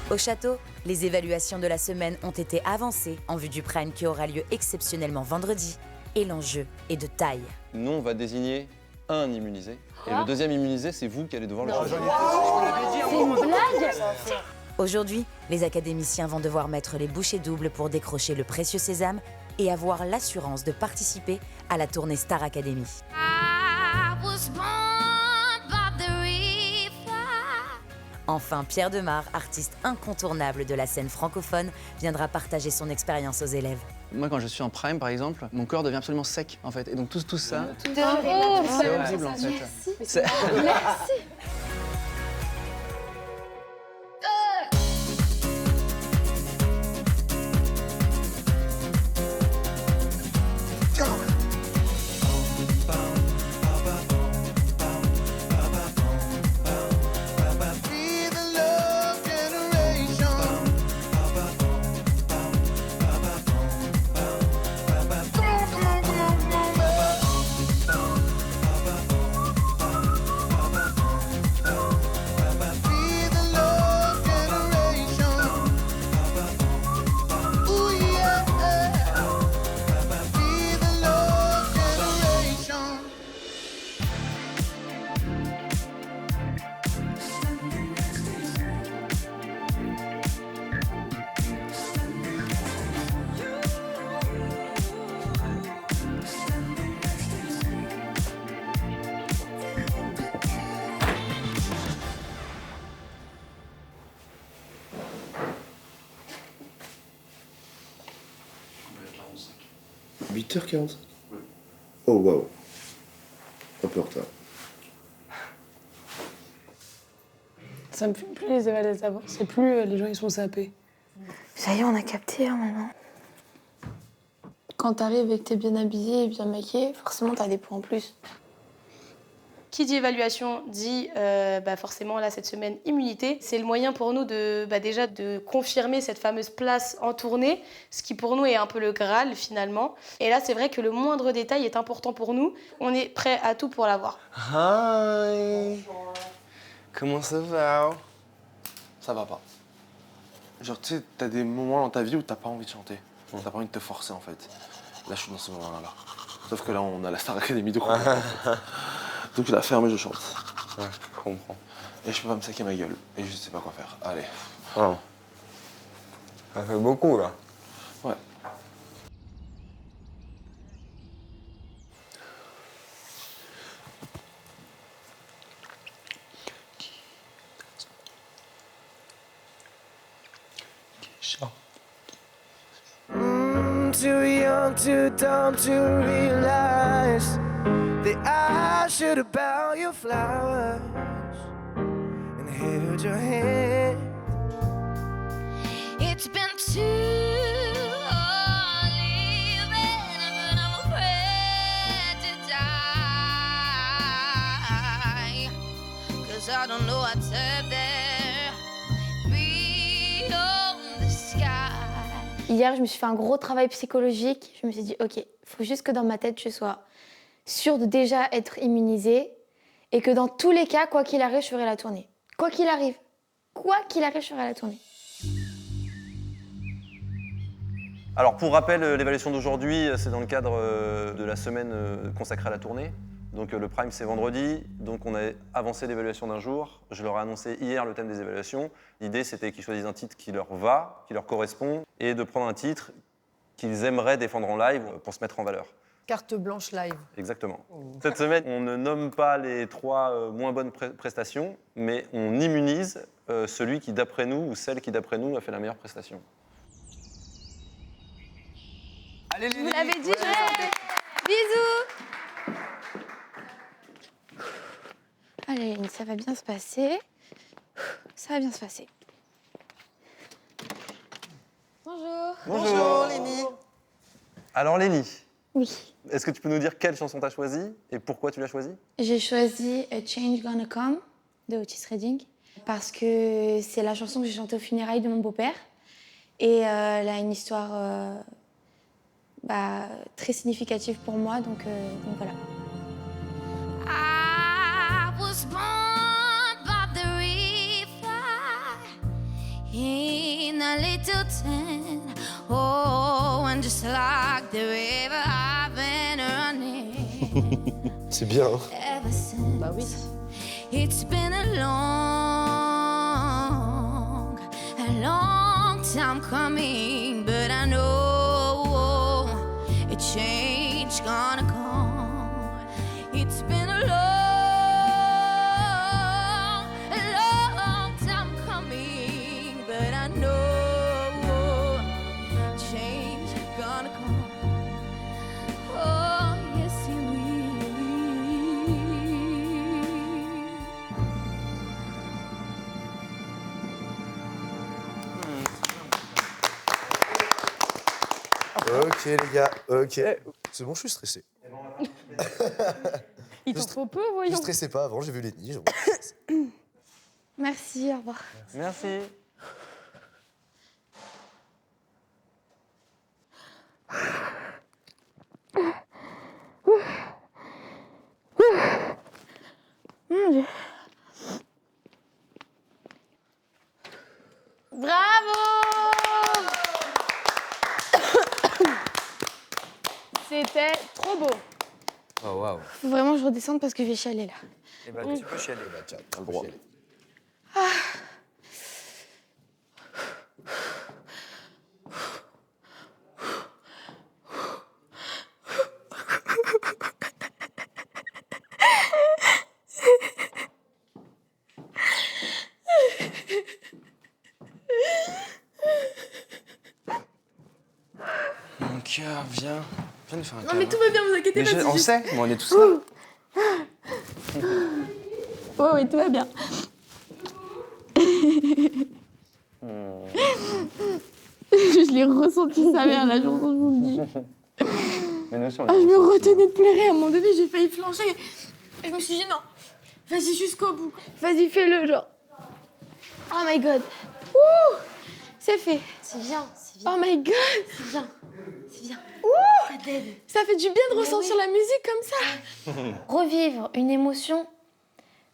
Au château, les évaluations de la semaine ont été avancées en vue du Prime qui aura lieu exceptionnellement vendredi. Et l'enjeu est de taille. Nous, on va désigner un immunisé. Et le deuxième immunisé, c'est vous qui allez devoir le choisir. C'est une blague. Aujourd'hui, les académiciens vont devoir mettre les bouchées doubles pour décrocher le précieux sésame et avoir l'assurance de participer à la tournée Star Academy. Enfin, Pierre Demar, artiste incontournable de la scène francophone, viendra partager son expérience aux élèves. Moi, quand je suis en prime, par exemple, mon corps devient absolument sec, en fait. Et donc, tout ça, C'est horrible, en fait. Merci. « 8h45 » Oh waouh. Un peu en retard. Ça me fait plus les évaluations d'avant. C'est plus les gens ils sont sapés. Ça y est, on a capté maintenant. Quand t'arrives et que t'es bien habillé et bien maquillé, forcément t'as des points en plus. Qui dit évaluation dit forcément là cette semaine immunité. C'est le moyen pour nous de déjà de confirmer cette fameuse place en tournée, ce qui pour nous est un peu le Graal finalement. Et là c'est vrai que le moindre détail est important pour nous. On est prêt à tout pour l'avoir. Hi. Comment ça va? Ça va pas. Genre tu sais, t'as des moments dans ta vie où t'as pas envie de chanter. T'as pas envie de te forcer en fait. Là je suis dans ce moment-là. Sauf que là on a la Star Academy de quoi. Donc je la ferme et je chante. Ouais, je comprends. Et je peux pas me saquer ma gueule. Et je sais pas quoi faire. Allez. Oh. Ça fait beaucoup, là. Ouais. Too young, too dumb to realize that I should have bought you flowers and held your hand. It's been too long living, but I'm afraid to die, 'cause I don't know what's up there beyond the sky. Hier, je me suis fait un gros travail psychologique. Je me suis dit, ok, il faut juste que dans ma tête, je sois sûre de déjà être immunisée et que dans tous les cas, quoi qu'il arrive, je ferai la tournée. Quoi qu'il arrive, je ferai la tournée. Alors, pour rappel, l'évaluation d'aujourd'hui, c'est dans le cadre de la semaine consacrée à la tournée. Donc, le Prime, c'est vendredi. Donc, on a avancé l'évaluation d'un jour. Je leur ai annoncé hier le thème des évaluations. L'idée, c'était qu'ils choisissent un titre qui leur va, qui leur correspond, et de prendre un titre qu'ils aimeraient défendre en live pour se mettre en valeur. Carte blanche live. Exactement. Cette semaine, on ne nomme pas les 3 moins bonnes prestations, mais on immunise celui qui, d'après nous, ou celle qui, d'après nous, a fait la meilleure prestation. Allez, Vous l'avez dit, je le sentais. Bisous. Allez, Lénie, ça va bien se passer. Ça va bien se passer. Bonjour. Bonjour Lénie. Alors Lénie, Oui. est-ce que tu peux nous dire quelle chanson tu as choisie et pourquoi tu l'as choisie? J'ai choisi A Change Gonna Come de Otis Redding parce que c'est la chanson que j'ai chantée aux funérailles de mon beau-père. Et elle a une histoire très significative pour moi, donc voilà. I was born by the river. a little tent. Oh, and just like the river I've been running C'est bien. Hein. ever since. Bah oui. It's been a long time coming, but I know a change gonna come. It's been a long time coming, but I know change gonna come. Oh, yes, it will. Ok les gars, ok. C'est bon, je suis stressé. Il t'en faut peu, Je voyons. stressais pas avant, j'ai vu Lenny. Merci, au revoir. Merci. Bravo! C'était trop beau. Oh waouh. Faut vraiment que je redescende parce que je vais chialer là. Eh ben, tu peux chialer. Bah tiens, t'as le droit. Mon cœur, viens. Viens nous faire un Non, mais tout va bien, vous inquiétez pas. on c'est juste- sait, mais on est tous là. Ouais, ouais, tout va bien. Je l'ai ressenti sa mère, la chanson, je vous le dis. Mais nous aussi, on Ah, l'a je me ressenti. retenais de pleurer. À un moment donné, j'ai failli flancher. Et je me suis dit, non, vas-y jusqu'au bout. Vas-y, fais-le, genre. Oh my God. Ouh, c'est fait. C'est bien, c'est bien, Oh my God. c'est bien. C'est bien. Ouh, Ça t'aide. ça fait du bien de ressentir la musique comme ça. Revivre une émotion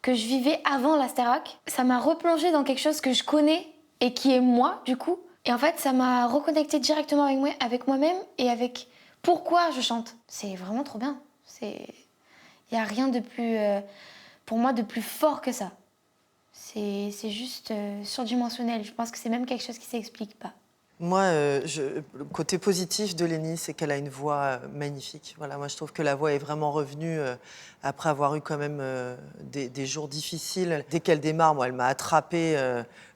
que je vivais avant la Starac, ça m'a replongé dans quelque chose que je connais et qui est moi, du coup. Et en fait, ça m'a reconnecté directement avec moi-même et avec pourquoi je chante. C'est vraiment trop bien. Il n'y a rien de plus, pour moi, de plus fort que ça. C'est juste surdimensionnel. Je pense que c'est même quelque chose qui ne s'explique pas. Moi, le côté positif de Lenny, c'est qu'elle a une voix magnifique. Voilà, moi, je trouve que la voix est vraiment revenue après avoir eu quand même des jours difficiles. Dès qu'elle démarre, moi, elle m'a attrapée.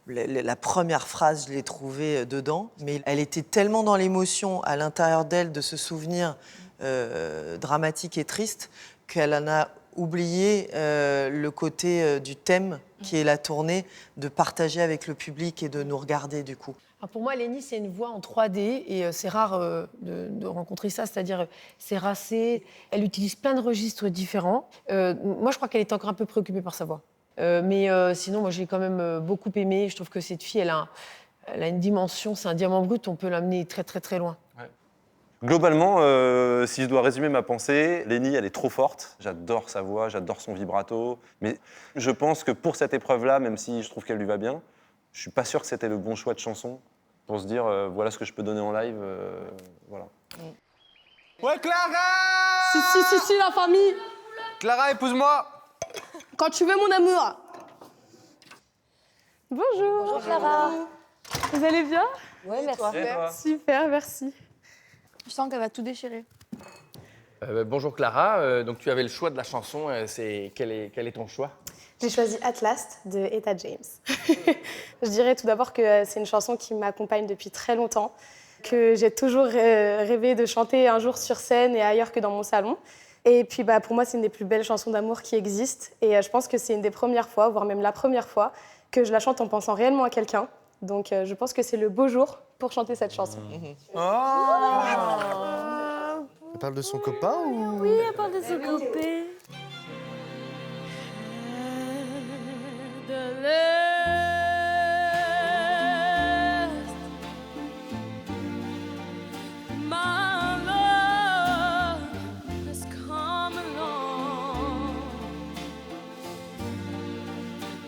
La première phrase, je l'ai trouvée dedans. Mais elle était tellement dans l'émotion à l'intérieur d'elle de ce souvenir dramatique et triste qu'elle en a oublié le côté du thème qui est la tournée, de partager avec le public et de nous regarder du coup. Alors pour moi, Lenny, c'est une voix en 3D et c'est rare de rencontrer ça, c'est-à-dire c'est racé, elle utilise plein de registres différents. Moi, je crois qu'elle est encore un peu préoccupée par sa voix. Mais sinon, moi, j'ai quand même beaucoup aimé. Je trouve que cette fille, elle a une dimension, c'est un diamant brut, on peut l'amener très, très, très loin. Globalement, si je dois résumer ma pensée, Lenny, elle est trop forte. J'adore sa voix, j'adore son vibrato. Mais je pense que pour cette épreuve-là, même si je trouve qu'elle lui va bien, je suis pas sûr que c'était le bon choix de chanson pour se dire voilà ce que je peux donner en live. Voilà. Ouais, Clara! Si, la famille. Clara, épouse-moi! Quand tu veux, mon amour. Bonjour. Bonjour Clara. Vous allez bien? Ouais, merci. Et toi ? Super, merci. Je sens qu'elle va tout déchirer. Bonjour Clara, donc tu avais le choix de la chanson, quel est ton choix? J'ai choisi Atlas de Etta James. Je dirais tout d'abord que c'est une chanson qui m'accompagne depuis très longtemps, que j'ai toujours rêvé de chanter un jour sur scène et ailleurs que dans mon salon. Et puis pour moi, c'est une des plus belles chansons d'amour qui existent. Et je pense que c'est une des premières fois, voire même la première fois, que je la chante en pensant réellement à quelqu'un. Donc je pense que c'est le beau jour pour chanter cette chanson. Elle parle de son copain ou... Oui, elle parle de son copain.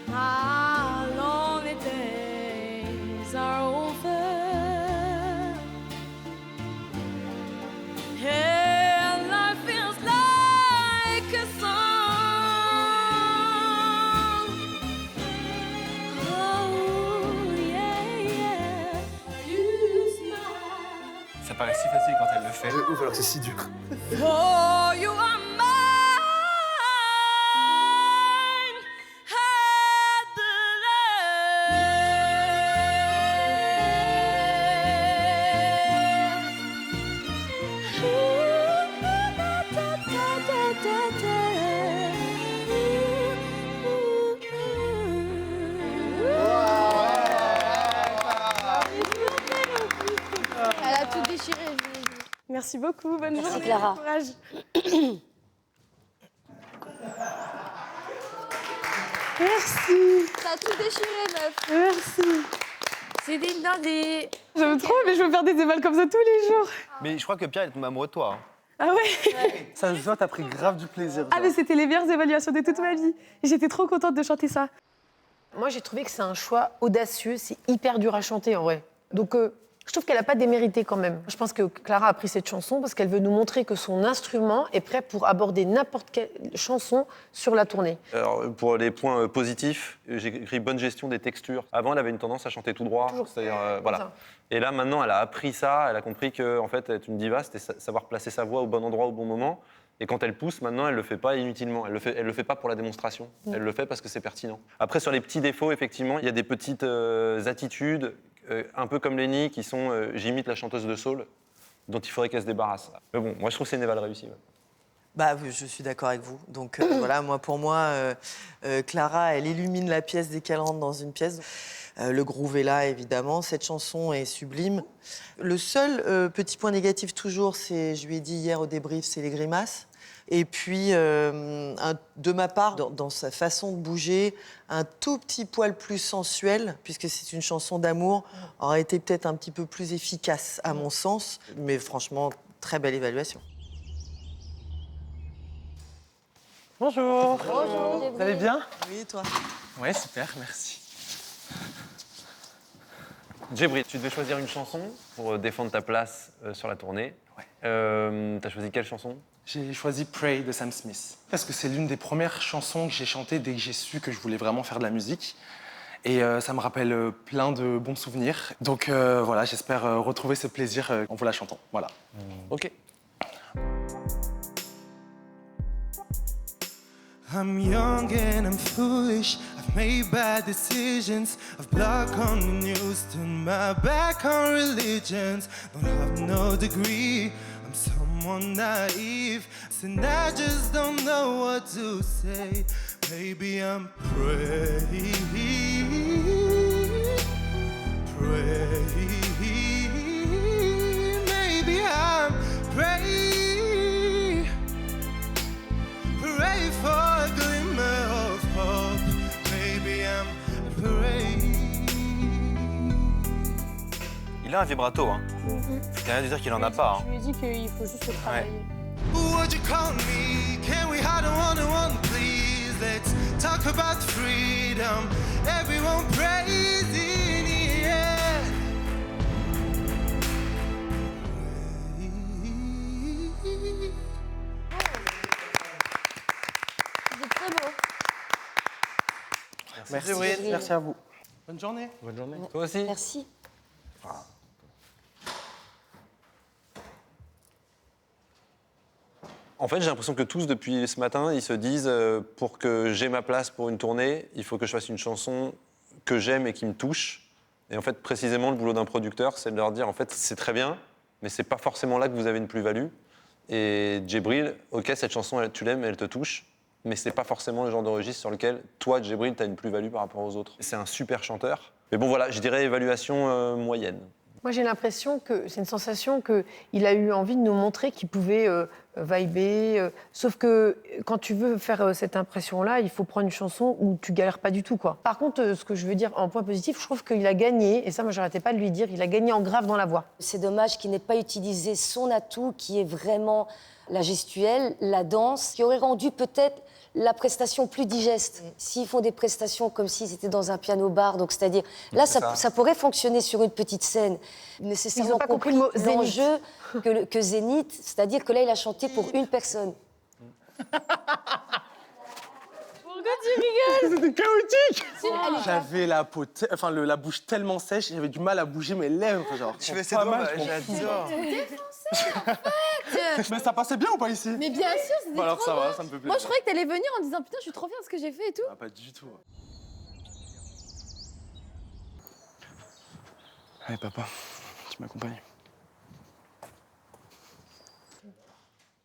My lonely days are over. paraît si facile quand elle le fait. Ouf, alors c'est si dur. Oh, you are mine. Had the Elle a tout déchiré. Merci beaucoup, bonne Merci, journée. Clara. Courage. Merci. T'as tout déchiré, meuf. Merci. C'est des dingueries. J'aime trop, mais je veux faire des évals comme ça tous les jours. Mais je crois que Pierre est tombé amoureux de toi. Ah ouais? Ça se voit, t'as pris grave du plaisir. Ah mais c'était les meilleures évaluations de toute ma vie. J'étais trop contente de chanter ça. Moi, j'ai trouvé que c'est un choix audacieux, c'est hyper dur à chanter en vrai. Donc, je trouve qu'elle n'a pas démérité quand même. Je pense que Clara a pris cette chanson parce qu'elle veut nous montrer que son instrument est prêt pour aborder n'importe quelle chanson sur la tournée. Alors, pour les points positifs, j'ai écrit bonne gestion des textures. Avant, elle avait une tendance à chanter tout droit. Toujours. C'est-à-dire, Comme voilà. ça. Et là, maintenant, elle a appris ça. Elle a compris que, en fait, être une diva, c'était savoir placer sa voix au bon endroit, au bon moment. Et quand elle pousse, maintenant, elle le fait pas inutilement. Elle le fait pas pour la démonstration. Elle le fait parce que c'est pertinent. Après, sur les petits défauts, effectivement, il y a des petites attitudes, un peu comme Lenny, qui sont j'imite la chanteuse de soul, dont il faudrait qu'elle se débarrasse. Mais bon, moi, je trouve que c'est une éval réussie. Ouais. Bah, je suis d'accord avec vous. Donc voilà, pour moi, Clara, elle illumine la pièce dès qu'elle rentre dans une pièce. Le groove est là, évidemment. Cette chanson est sublime. Le seul petit point négatif toujours, c'est, je lui ai dit hier au débrief, c'est les grimaces. Et puis, de ma part, dans sa façon de bouger, un tout petit poil plus sensuel, puisque c'est une chanson d'amour, aurait été peut-être un petit peu plus efficace, à mon sens. Mais franchement, très belle évaluation. Bonjour. Bonjour. Vous allez bien? Oui, et toi? Ouais, super, merci. Djibril, tu devais choisir une chanson pour défendre ta place sur la tournée. Ouais. T'as choisi quelle chanson? J'ai choisi Pray de Sam Smith. Parce que c'est l'une des premières chansons que j'ai chantées dès que j'ai su que je voulais vraiment faire de la musique. Et ça me rappelle plein de bons souvenirs. Donc voilà, j'espère retrouver ce plaisir en vous la chantant. Voilà. Ok. I'm young and I'm foolish. I've made bad decisions. I've blocked on the news, turned my back on religions. Don't have no degree. I'm someone naive, and I just don't know what to say. Maybe I'm praying. Maybe I'm praying. Pray for a glimmer of hope. Maybe I'm praying. Il a un vibrato, hein. C'est rien de dire qu'il en a pas. Hein. Je lui ai dit qu'il faut juste le travailler. Would you call me? Can we have a one-on-one, please? Let's talk about freedom. Everyone praising it. C'est très beau. Merci, Djibril. merci à vous. Bonne journée. Bonne journée. Toi aussi. Merci. En fait, j'ai l'impression que tous, depuis ce matin, ils se disent pour que j'ai ma place pour une tournée, il faut que je fasse une chanson que j'aime et qui me touche. Et en fait, précisément, le boulot d'un producteur, c'est de leur dire en fait, c'est très bien, mais c'est pas forcément là que vous avez une plus-value. Et Djibril, ok, cette chanson, tu l'aimes, elle te touche, mais c'est pas forcément le genre de registre sur lequel toi, Djibril, tu as une plus-value par rapport aux autres. C'est un super chanteur. Mais bon, voilà, je dirais évaluation moyenne. Moi, j'ai l'impression que c'est une sensation qu'il a eu envie de nous montrer qu'il pouvait vibrer. Sauf que quand tu veux faire cette impression-là, il faut prendre une chanson où tu galères pas du tout, quoi. Par contre, ce que je veux dire en point positif, je trouve qu'il a gagné, et ça, moi, j'arrêtais pas de lui dire, il a gagné en grave dans la voix. C'est dommage qu'il n'ait pas utilisé son atout, qui est vraiment la gestuelle, la danse, qui aurait rendu peut-être la prestation plus digeste. S'ils font des prestations comme s'ils étaient dans un piano-bar, donc c'est-à-dire... Là, ça pourrait fonctionner sur une petite scène. Nécessairement Ils ont pas compris le mot zénith. l'enjeu que Zénith, c'est-à-dire que là, il a chanté pour une personne. Pourquoi tu rigoles? C'était chaotique. Si, elle est J'avais la peau, la bouche tellement sèche, j'avais du mal à bouger mes lèvres, genre. Tu fais ces Pas doigts, mal, je m'en j'adore. Mais ça passait bien ou pas ici? Mais bien sûr, c'était Bah alors trop ça va, bien. ça me fait plaisir. Moi, je croyais que t'allais venir en disant putain, je suis trop fière de ce que j'ai fait et tout. Ah, pas du tout. Allez, papa, tu m'accompagnes.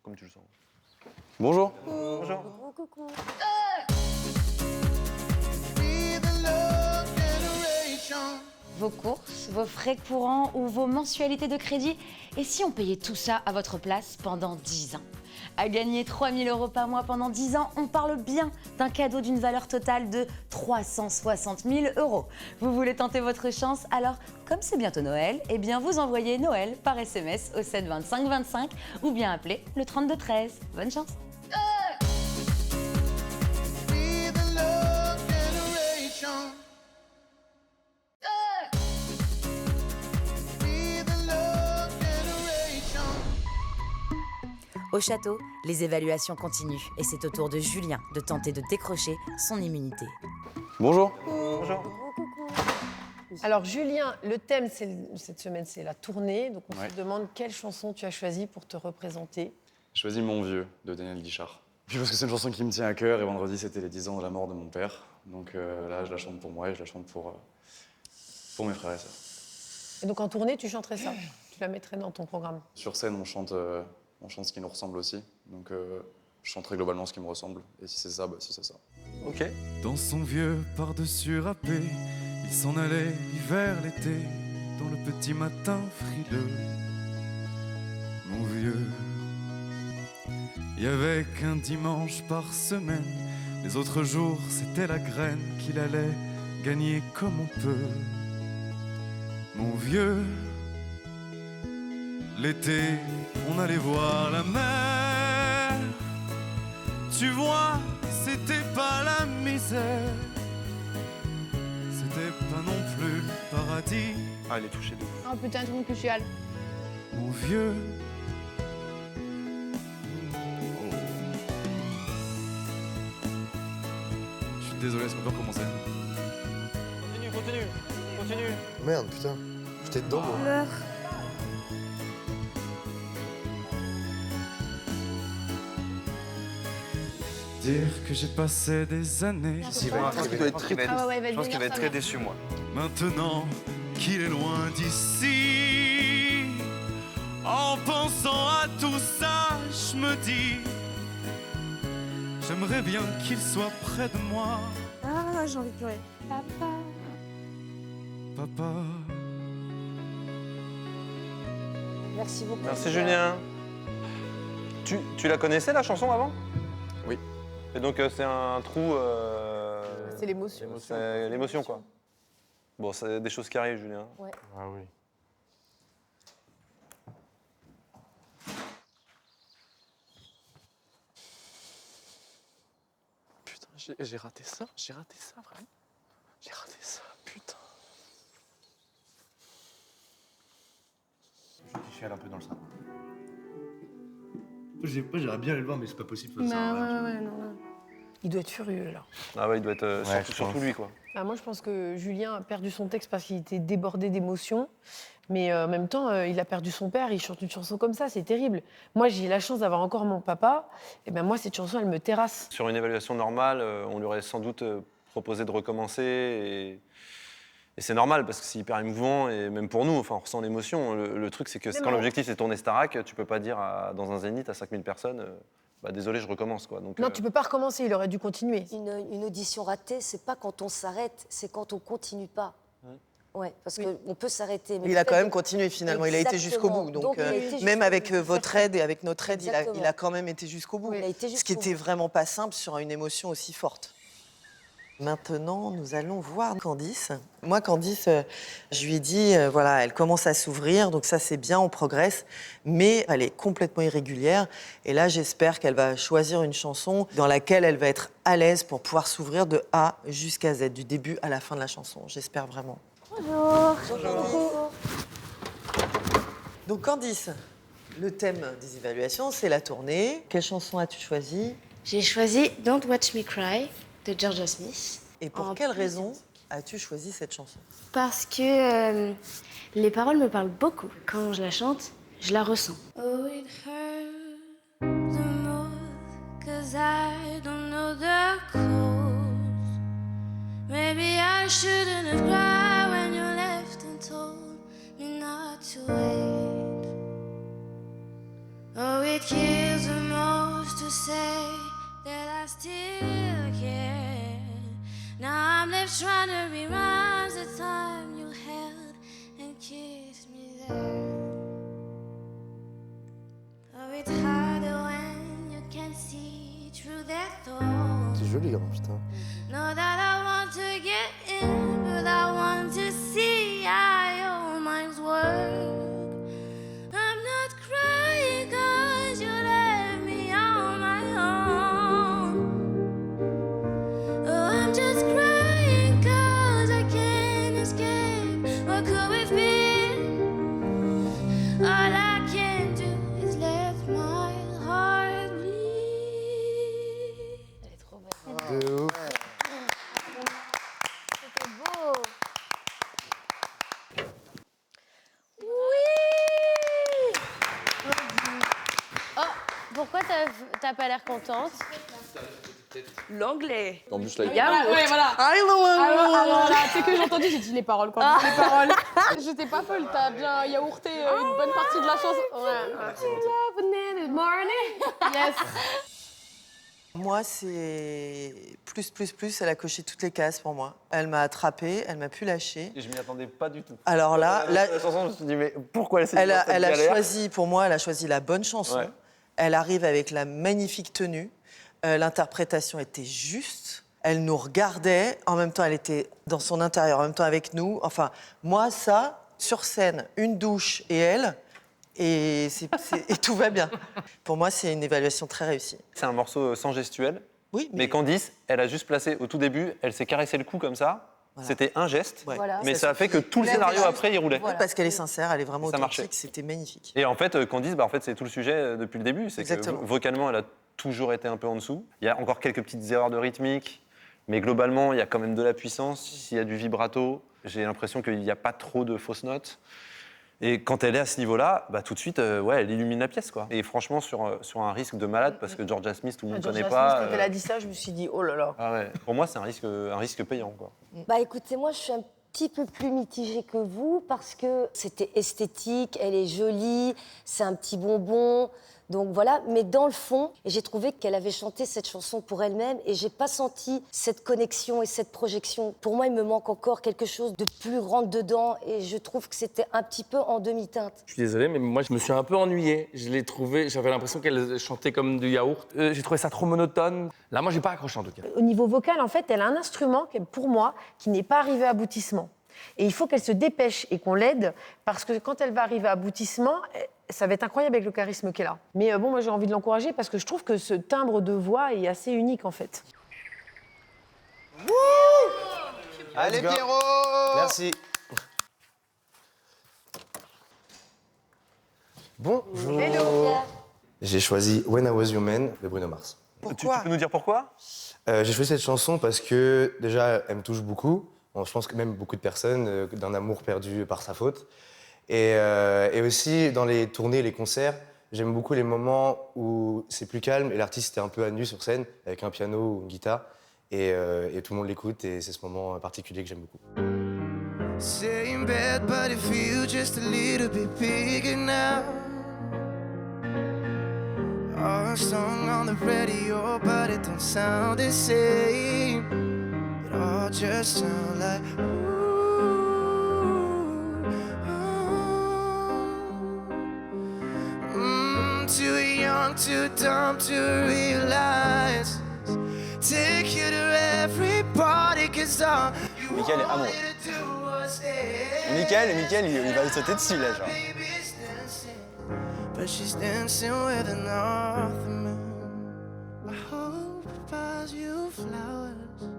Comme tu le sens. Bonjour. Bonjour. Coucou. Vos courses, vos frais courants ou vos mensualités de crédit. Et si on payait tout ça à votre place pendant 10 ans? À gagner 3 000 € par mois pendant 10 ans, on parle bien d'un cadeau d'une valeur totale de 360 000 €. Vous voulez tenter votre chance? Alors, comme c'est bientôt Noël, eh bien vous envoyez Noël par SMS au 7 25 25 ou bien appelez le 32 13. Bonne chance! Au château, les évaluations continuent et c'est au tour de Julien de tenter de décrocher son immunité. Bonjour. Bonjour. Alors Julien, le thème cette semaine, c'est la tournée. Donc on Ouais. se demande quelle chanson tu as choisi pour te représenter. J'ai choisi Mon Vieux de Daniel Guichard. Puis parce que c'est une chanson qui me tient à cœur et vendredi c'était les 10 ans de la mort de mon père. Donc là je la chante pour moi et je la chante pour mes frères et sœurs. Et donc en tournée, tu chanterais ça. Tu la mettrais dans ton programme. Sur scène on chante ce qui nous ressemble aussi. Donc je chanterai globalement ce qui me ressemble. Et si c'est ça, bah si c'est ça. Ok. Dans son vieux par-dessus râpé, il s'en allait l'hiver, l'été, dans le petit matin frileux. Mon vieux, il y avait qu'un dimanche par semaine. Les autres jours, c'était la graine qu'il allait gagner comme on peut. Mon vieux, l'été, on allait voir la mer. Tu vois, c'était pas la misère. C'était pas non plus le paradis. Ah, elle est touchée de ouf. Oh putain, tout le monde que je chiale. Mon vieux. Je suis désolé, est-ce qu'on peut recommencer? Continue. Merde, putain. J'étais dedans, moi. Dire que j'ai passé des années. Il va être très Ah ouais, ouais, Je pense qu'il va être très déçu, moi. Maintenant qu'il est loin d'ici, en pensant à tout ça, je me dis, j'aimerais bien qu'il soit près de moi. Ah, j'ai envie de pleurer. Papa. Papa. Merci beaucoup. Merci Julien. Tu la connaissais la chanson avant? Oui. Et donc c'est un trou. C'est l'émotion. C'est l'émotion quoi. Bon, c'est des choses qui arrivent, Julien. Ouais. Ah oui. Putain, j'ai raté ça vraiment. J'ai raté ça, putain. Je chiale un peu dans le sein. J'aimerais bien aller le voir, mais c'est pas possible. Bah ouais, non. Il doit être furieux là. Ah ouais, il doit être Ouais, surtout lui quoi. Ah, moi, je pense que Julien a perdu son texte parce qu'il était débordé d'émotions. Mais en même temps, il a perdu son père. Il chante une chanson comme ça, c'est terrible. Moi, j'ai la chance d'avoir encore mon papa. Et ben moi, cette chanson, elle me terrasse. Sur une évaluation normale, on lui aurait sans doute proposé de recommencer. Et c'est normal parce que c'est hyper émouvant et même pour nous, enfin, on ressent l'émotion. Le truc, c'est que quand l'objectif c'est de tourner Starac, tu peux pas dire dans un zénith à 5000 personnes bah, désolé, je recommence. Quoi. Donc, Non, tu peux pas recommencer, il aurait dû continuer. Une audition ratée, c'est pas quand on s'arrête, c'est quand on continue pas. Ouais, parce qu'on peut s'arrêter. Il a quand même continué finalement, il a été jusqu'au bout. Donc, même avec votre aide et avec notre aide, il a quand même été jusqu'au bout. Ce qui était vraiment pas simple sur une émotion aussi forte. Maintenant, nous allons voir Candice. Moi, Candice, je lui ai dit, voilà, elle commence à s'ouvrir, donc ça c'est bien, on progresse, mais elle est complètement irrégulière. Et là, j'espère qu'elle va choisir une chanson dans laquelle elle va être à l'aise pour pouvoir s'ouvrir de A jusqu'à Z, du début à la fin de la chanson. J'espère vraiment. Bonjour. Bonjour. Donc Candice, le thème des évaluations, c'est la tournée. Quelle chanson as-tu choisi? J'ai choisi Don't Watch Me Cry de Georgia Smith. Et pour quelle raison as-tu choisi cette chanson? Parce que les paroles me parlent beaucoup. Quand je la chante, je la ressens. Oh, it hurt the most, 'cause I don't know the cause. Maybe I shouldn't have cried when you left and told me not to wait. Oh, it kills the most to say that I still care. Now I'm left trying to remind the time you held and kissed me there. Oh, it's harder when you can see through their thoughts. C'est joli, hein, putain. Know that I want to get in, but I want to see how your minds work. I'm not crying 'cause you left me on my own. Oh, I'm just crying 'cause I can't escape what could have been. All I can do is let my heart bleed. Elle est trop belle. De ouf. C'était beau. Oh, pourquoi t'as pas l'air contente? L'anglais. En plus, là, il- Yaourt. Ouais, voilà. Alors là, tu sais que j'ai entendu, j'ai dit les paroles. Quand j'ai dit les paroles, j'étais pas folle. T'as bien yaourté une bonne partie de la chanson. Ouais. Morning. Yes. Moi, c'est plus. Elle a coché toutes les cases pour moi. Elle m'a attrapée, elle m'a pu lâcher. Et je m'y attendais pas du tout. Alors là, la chanson, je me suis dit, mais pourquoi elle s'est elle dit dans a, cette elle a galère choisi, pour moi, elle a choisi la bonne chanson. Ouais. Elle arrive avec la magnifique tenue. L'interprétation était juste. Elle nous regardait. En même temps, elle était dans son intérieur, en même temps avec nous. Enfin, moi, ça, sur scène, une douche et elle, et tout va bien. Pour moi, c'est une évaluation très réussie. C'est un morceau sans gestuelle. Oui, mais Candice, elle a juste placé au tout début, elle s'est caressé le cou comme ça. Voilà. C'était un geste, Voilà. mais Ça ça a fait que tout le scénario après, il roulait. Oui, parce qu'elle est sincère, elle est vraiment Ça marchait. authentique, c'était magnifique. Et en fait, Candice, en fait, c'est tout le sujet depuis le début. C'est que Exactement. vocalement, elle a toujours été un peu en dessous. Il y a encore quelques petites erreurs de rythmique, mais globalement, il y a quand même de la puissance. S'il y a du vibrato, j'ai l'impression qu'il n'y a pas trop de fausses notes. Et quand elle est à ce niveau-là, tout de suite, ouais, elle illumine la pièce, quoi. Et franchement, sur un risque de malade, parce que Georgia Smith, tout le monde ne connaît pas. Quand elle a dit ça, je me suis dit, oh là là. Ah ouais. Pour moi, c'est un risque payant, quoi. Bah écoutez, moi je suis un petit peu plus mitigée que vous parce que c'était esthétique, elle est jolie, c'est un petit bonbon. Donc voilà, mais dans le fond, j'ai trouvé qu'elle avait chanté cette chanson pour elle-même et j'ai pas senti cette connexion et cette projection. Pour moi, il me manque encore quelque chose de plus rentre dedans et je trouve que c'était un petit peu en demi-teinte. Je suis désolé, mais moi, je me suis un peu ennuyé. Je l'ai trouvé, j'avais l'impression qu'elle chantait comme du yaourt. J'ai trouvé ça trop monotone. Là, moi, j'ai pas accroché en tout cas. Au niveau vocal, en fait, elle a un instrument, pour moi, qui n'est pas arrivé à aboutissement. Et il faut qu'elle se dépêche et qu'on l'aide, parce que quand elle va arriver à aboutissement, ça va être incroyable avec le charisme qu'elle a. Mais bon, moi, j'ai envie de l'encourager, parce que je trouve que ce timbre de voix est assez unique, en fait. Allez, Pierrot! Merci. Bonjour. Hello. J'ai choisi When I Was Human de Bruno Mars. Tu peux nous dire pourquoi? J'ai choisi cette chanson parce que déjà, elle me touche beaucoup. Bon, je pense que même beaucoup de personnes, d'un amour perdu par sa faute. Et aussi, dans les tournées, les concerts, j'aime beaucoup les moments où c'est plus calme et l'artiste est un peu à nu sur scène, avec un piano ou une guitare. Et tout le monde l'écoute et c'est ce moment particulier que j'aime beaucoup. Stay in bed, but it feels just a little bit bigger now. A song on the radio, but it don't sound the same. It all just sounds like too young, too dumb to realize. Take you to every party, 'cause all you Mickaël est amoureux. wanted to do was stay. Mickaël, il va lui sauter dessus là, genre. But she's dancing with another man. I hope he buys you flowers.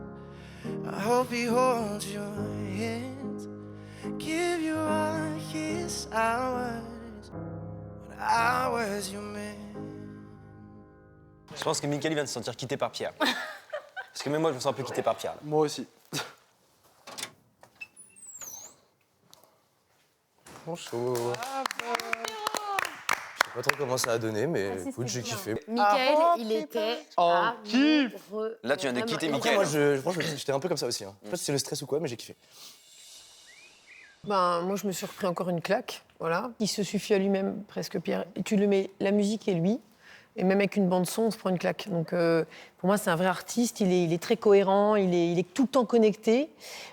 I hope he holds your hand. Give you all his hours. When I was your man. Je pense que Mickaël vient de se sentir quitté par Pierre. Parce que même moi, je me sens un peu quitté par Pierre. Là. Moi aussi. Bonjour. Je sais pas trop comment ça a donné, mais écoute, j'ai kiffé. Michael, il était amoureux. Là, tu viens de quitter Après, Mickaël. moi, j'étais un peu comme ça aussi. Hein. Je sais pas si c'est le stress ou quoi, mais j'ai kiffé. Ben, moi, je me suis repris encore une claque, voilà. Il se suffit à lui-même, presque, Pierre. Et tu le mets, la musique et lui, et même avec une bande-son, on se prend une claque. Donc, pour moi, c'est un vrai artiste, il est très cohérent, il est tout le temps connecté.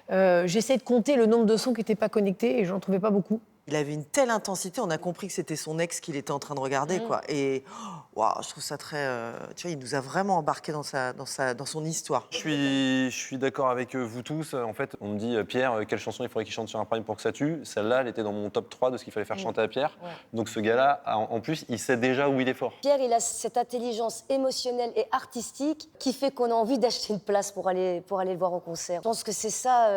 J'essaie de compter le nombre de sons qui n'étaient pas connectés, et j'en trouvais pas beaucoup. Il avait une telle intensité, on a compris que c'était son ex qu'il était en train de regarder, quoi. Et waouh, je trouve ça très... tu vois, il nous a vraiment embarqué dans son histoire. Je suis d'accord avec vous tous. En fait, on me dit, Pierre, quelle chanson il faudrait qu'il chante sur un prime pour que ça tue. Celle-là, elle était dans mon top 3 de ce qu'il fallait faire chanter à Pierre. Ouais. Donc ce gars-là, en plus, il sait déjà où il est fort. Pierre, il a cette intelligence émotionnelle et artistique qui fait qu'on a envie d'acheter une place pour aller le voir en concert. Je pense que c'est ça,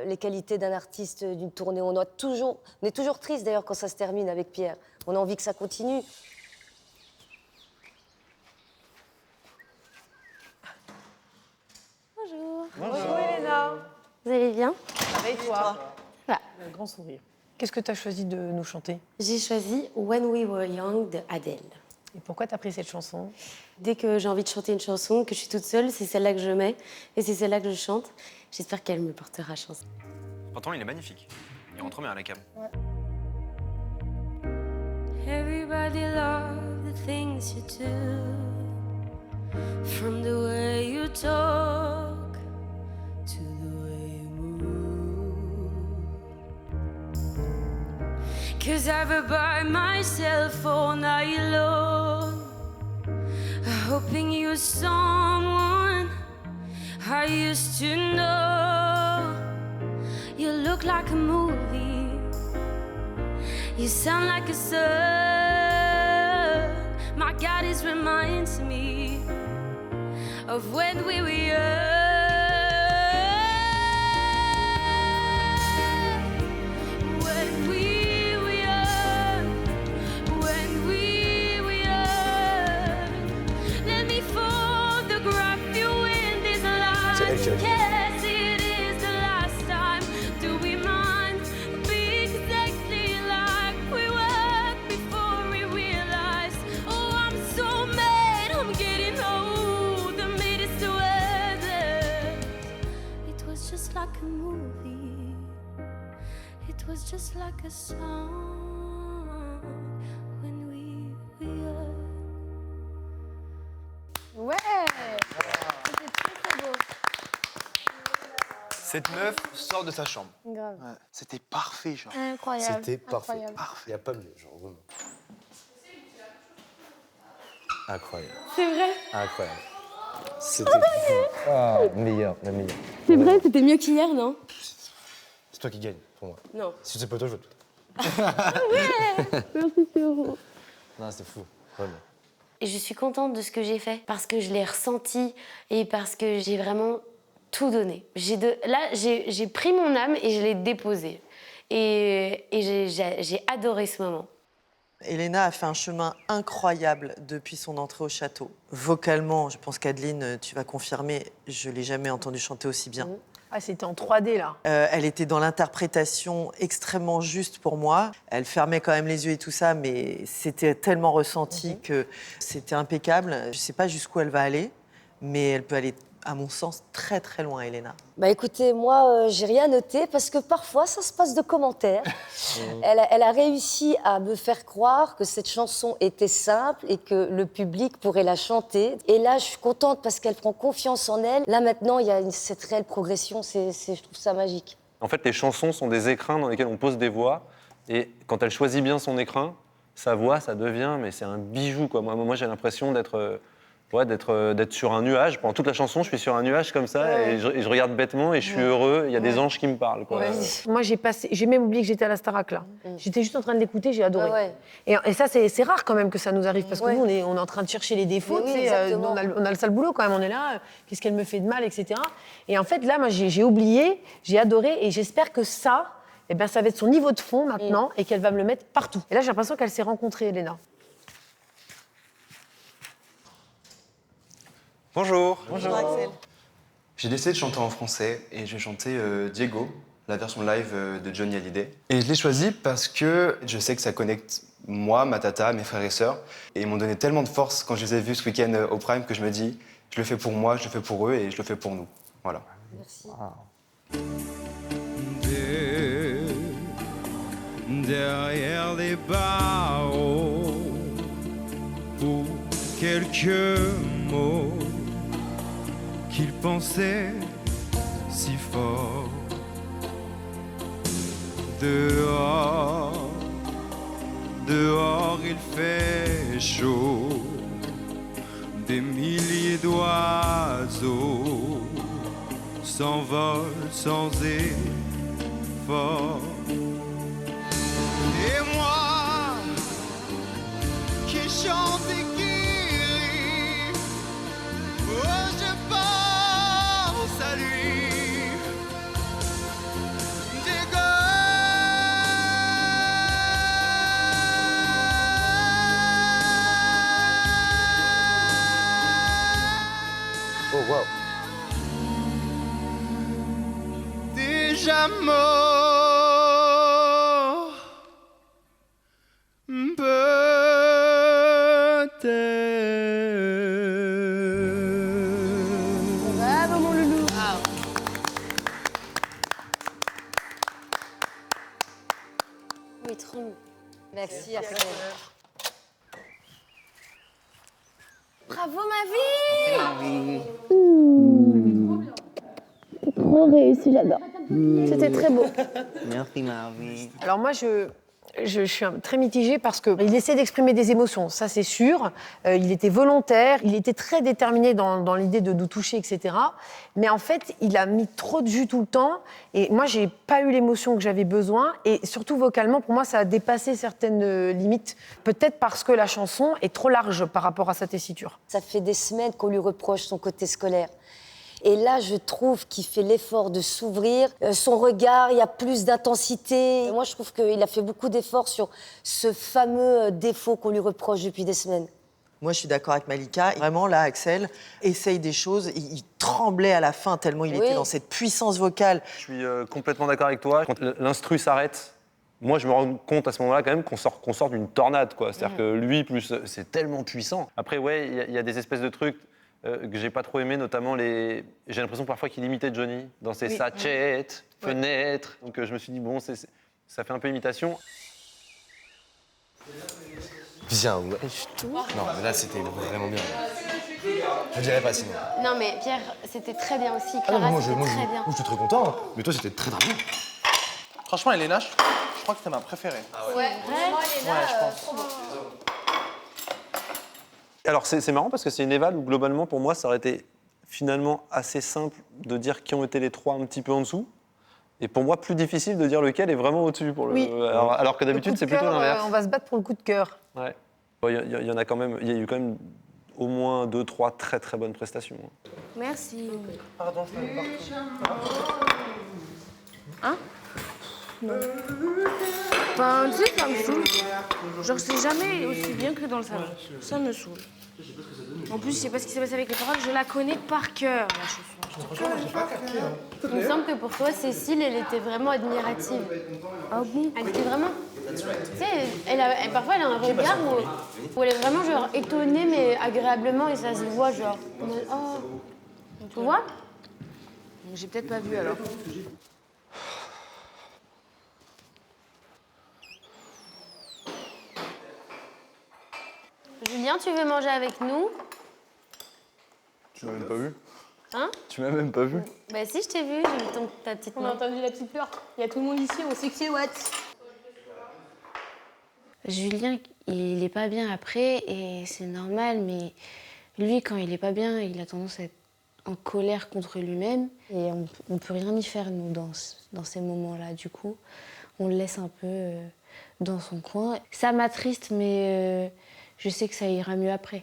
les qualités d'un artiste d'une tournée. On est toujours triste d'ailleurs quand ça se termine avec Pierre. On a envie que ça continue. Bonjour. Bonjour Elena. Vous allez bien? Ça va et toi? Voilà. Un grand sourire. Qu'est-ce que tu as choisi de nous chanter? J'ai choisi When We Were Young de Adele. Et pourquoi tu as pris cette chanson? Dès que j'ai envie de chanter une chanson, que je suis toute seule, c'est celle-là que je mets et c'est celle-là que je chante. J'espère qu'elle me portera chance. Pourtant, il est magnifique. Il rentre bien à la cam. Everybody loves the things you do, from the way you talk to the way you move. 'Cause I've been by myself all night long, hoping you're someone I used to know. You look like a movie, you sound like a song. My God, it reminds me of when we were young. When we were young. When we were young. Let me photograph you in this life. Yes, it is the last time. Do we mind? Be exactly like we were before we realized. Oh, I'm so mad, I'm getting old. The minutes to others. It was just like a movie. It was just like a song when we were young. Ouais. C'était très très beau. Cette meuf sort de sa chambre. Grave. Ouais, c'était parfait, genre. Incroyable. C'était parfait. Incroyable. Il n'y a pas mieux, genre vraiment. Incroyable. C'est vrai? Incroyable. C'était ah, meilleur, la meilleure. C'est vrai, c'était mieux qu'hier, non? C'est toi qui gagne, pour moi. Non. Si c'est pas toi, je veux tout. Merci, Théo. Non, c'était fou, vraiment. Et je suis contente de ce que j'ai fait parce que je l'ai ressenti et parce que j'ai vraiment tout donné. Là, j'ai pris mon âme et je l'ai déposée. Et j'ai adoré ce moment. Elena a fait un chemin incroyable depuis son entrée au château. Vocalement, je pense qu'Adeline, tu vas confirmer, je ne l'ai jamais entendue chanter aussi bien. Ah, c'était en 3D, là. Elle était dans l'interprétation extrêmement juste pour moi. Elle fermait quand même les yeux et tout ça, mais c'était tellement ressenti que c'était impeccable. Je ne sais pas jusqu'où elle va aller, mais elle peut aller, à mon sens, très très loin, Elena. Bah écoutez, moi, j'ai rien noté parce que parfois, ça se passe de commentaires. Elle a réussi à me faire croire que cette chanson était simple et que le public pourrait la chanter. Et là, je suis contente parce qu'elle prend confiance en elle. Là, maintenant, il y a cette réelle progression. Je trouve ça magique. En fait, les chansons sont des écrins dans lesquels on pose des voix. Et quand elle choisit bien son écrin, sa voix, ça devient, mais c'est un bijou, quoi. Moi j'ai l'impression d'être sur un nuage. Pendant toute la chanson, je suis sur un nuage comme ça, Ouais. et je regarde bêtement et je suis heureux. Il y a des Ouais. anges qui me parlent, quoi. Ouais. Moi, j'ai même oublié que j'étais à la Starac, là. J'étais juste en train de l'écouter, j'ai adoré. Ah ouais. Et ça, c'est rare quand même que ça nous arrive, parce que nous, on est en train de chercher les défauts. Mais oui, tu sais, exactement. on a le sale boulot quand même, on est là, qu'est-ce qu'elle me fait de mal, etc. Et en fait, là, moi, j'ai oublié, j'ai adoré, et j'espère que ça, eh ben, ça va être son niveau de fond maintenant, et qu'elle va me le mettre partout. Et là, j'ai l'impression qu'elle s'est rencontrée, Elena. Bonjour. Bonjour Axel. J'ai décidé de chanter en français et je vais chanter Diego, la version live de Johnny Hallyday. Et je l'ai choisi parce que je sais que ça connecte moi, ma tata, mes frères et sœurs. Et ils m'ont donné tellement de force quand je les ai vus ce week-end au Prime que je me dis, je le fais pour moi, je le fais pour eux et je le fais pour nous. Voilà. Merci. Derrière les barreaux, pour quelques mots qu'il pensait si fort. Dehors, dehors il fait chaud, des milliers d'oiseaux s'envolent sans effort. Et moi, qui chante et qui rit, oh je pense à lui. Oh wow. Déjà mort, peut-être. Bravo mon loulou. Oui, trop beau. Merci Arsène. Bravo ma vie. Trop réussi, j'adore. C'était très beau. Merci Marvie. Alors moi, je suis très mitigée parce qu'il essaie d'exprimer des émotions, ça c'est sûr. Il était volontaire, il était très déterminé dans l'idée de nous toucher, etc. Mais en fait, il a mis trop de jus tout le temps. Et moi, j'ai pas eu l'émotion que j'avais besoin. Et surtout vocalement, pour moi, ça a dépassé certaines limites. Peut-être parce que la chanson est trop large par rapport à sa tessiture. Ça fait des semaines qu'on lui reproche son côté scolaire. Et là, je trouve qu'il fait l'effort de s'ouvrir. Son regard, il y a plus d'intensité. Et moi, je trouve qu'il a fait beaucoup d'efforts sur ce fameux défaut qu'on lui reproche depuis des semaines. Moi, je suis d'accord avec Malika. Vraiment, là, Axel essaye des choses. Il tremblait à la fin tellement il était dans cette puissance vocale. Je suis complètement d'accord avec toi. Quand l'instru s'arrête, moi, je me rends compte à ce moment-là quand même qu'on sort d'une tornade, quoi. C'est-à-dire que lui, plus, c'est tellement puissant. Après, ouais, il y a des espèces de trucs que j'ai pas trop aimé, notamment les. J'ai l'impression parfois qu'il imitait Johnny dans ses sachets, fenêtres. Donc je me suis dit bon, ça fait un peu imitation. Bien, ouais. Non, mais là c'était vraiment bien. Je dirais pas sinon. Non mais Pierre, c'était très bien aussi. Ah non, Clara, moi, c'était très bien. je suis très content, hein. Mais toi c'était très bien. Franchement, Elena, je crois que c'est ma préférée. Ouais, vraiment, Elena, je pense. trop beau. Alors c'est marrant parce que c'est une éval où globalement pour moi ça aurait été finalement assez simple de dire qui ont été les trois un petit peu en dessous. Et pour moi plus difficile de dire lequel est vraiment au-dessus. Alors que d'habitude c'est plutôt l'inverse. On va se battre pour le coup de cœur. Ouais. Il y en a quand même, il y a eu quand même au moins 2-3 très très bonnes prestations. Merci. Pardon, je peux Hein? Non. Enfin, tu sais, ça me saoule. Genre, c'est jamais aussi bien que dans le salon. Ça me saoule. En plus, je sais pas ce qui s'est passé avec les paroles, je la connais par cœur, la chanson. Franchement, j'ai pas capté. Il me semble que pour toi, Cécile, elle était vraiment admirative. Ah bon? Elle était vraiment... Tu sais, parfois, elle a un regard où elle est vraiment, genre, étonnée, mais agréablement, et ça se voit, genre... Oh. Tu vois? J'ai peut-être pas vu, alors. Julien, tu veux manger avec nous? Tu m'as même pas vu. Hein? Tu m'as même pas vu. Bah si, je t'ai vu, j'ai vu ta petite main. On a entendu la petite pleure. Il y a tout le monde ici, on sait que c'est what. Julien, il est pas bien après et c'est normal, mais lui, quand il est pas bien, il a tendance à être en colère contre lui-même et on peut rien y faire, nous, dans ces moments-là. Du coup, on le laisse un peu dans son coin. Ça m'attriste, mais je sais que ça ira mieux après.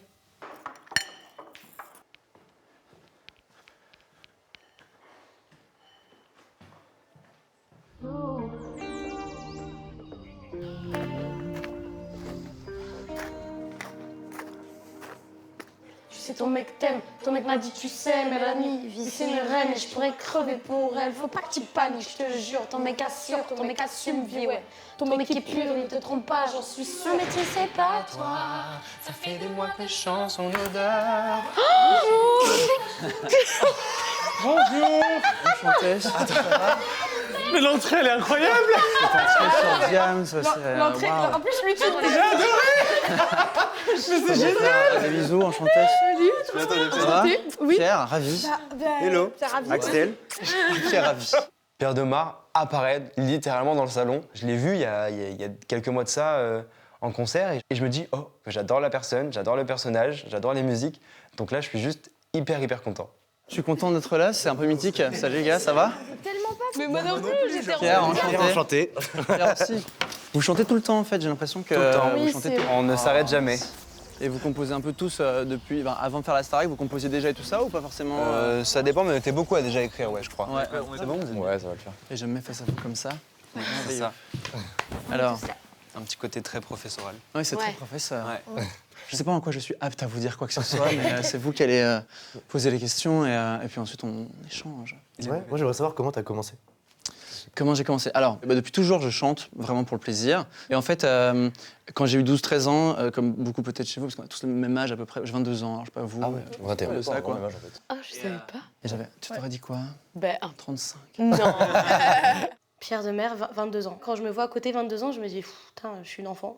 c'est ton mec t'aime. Ton mec m'a dit tu sais, Mélanie, vie c'est une reine et je pourrais crever pour elle. Faut pas que tu paniques, je te jure. Ton mec assure, ton mec assume, vie ouais. Ton mec est pur, il te trompe pas, j'en suis sûre. Mais tu sais pas toi, ça fait des mois que je chante son odeur. Bonjour. Enchanté. Mais l'entrée, elle est incroyable. Sur Diams, L'entrée, en plus je l'utilise. J'ai adoré. Mais c'est génial. Des bisous, enchanté. Salut. Ça va Oui. Pierre, ravi. Hello, Pierre, ravi. Axel. Pierre ravi. Pierre Demar apparaît littéralement dans le salon. Je l'ai vu il y a quelques mois de ça en concert et je me dis oh, j'adore la personne, j'adore le personnage, j'adore les musiques. Donc là, je suis juste hyper content. Je suis content d'être là, c'est un peu mythique. Salut les gars, ça va? Tellement pas. Mais moi non plus, j'étais Pierre, Pierre, enchanté. Pierre aussi. Vous chantez tout le temps en fait, j'ai l'impression que Tout le temps. vous chantez tout. On ne s'arrête jamais. Et vous composez un peu tous depuis, avant de faire la Starac, vous composiez déjà et tout ça ou pas forcément Ça dépend, mais t'es beaucoup à déjà écrire, ouais, je crois. Ouais. C'est bon? Ouais, ça va le faire. Et je me mets face à vous comme ça. C'est ça. Alors, Un petit côté très professoral. oui, c'est très Ouais. professeur. Ouais. Je sais pas en quoi je suis apte à vous dire quoi que ce soit, mais c'est vous qui allez poser les questions et puis ensuite on échange. Ouais, moi j'aimerais savoir comment t'as commencé. Comment j'ai commencé? Alors, depuis toujours, je chante vraiment pour le plaisir. Et en fait, quand j'ai eu 12-13 ans, comme beaucoup peut-être chez vous, parce qu'on a tous le même âge à peu près, j'ai 22 ans, alors je sais pas vous. Ah ouais, 21. de ça, quoi. Oh, je savais pas. Et j'avais, tu t'aurais dit quoi? Ben, 35. non. Pierre Demar, 22 ans. Quand je me vois à côté 22 ans, je me dis, putain, je suis une enfant.